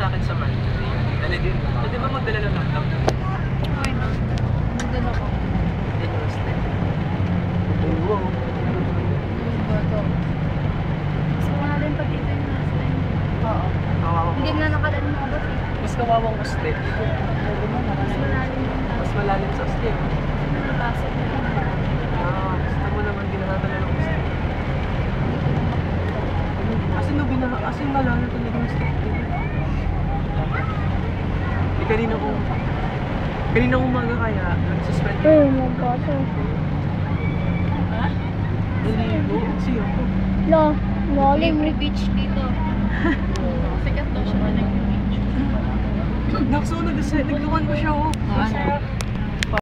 sa akin sa Monday. Dali din. Pwede ba magdala ng laptop? Okay na. Nandun ako. Hindi ko step. Oo. Ba ito? Gusto ko na rin pag ito yung last time. Oo. Kawawa ko. Hindi na nakalaan mo ako. Mas kawawang step. Mas malalim yung Mas last. malalim sa step. Napasok na rin. Gusto mo naman ginagawa ng step. Kasi malala talaga yung step. Kanina umaga kaya, nag-suspend ko. Magbato. Ha? Naligo, siya ako. La, lalim. Libre beach dito. Sikat daw siya na nag-beach. Nakso, nagluwan ko siya, oh.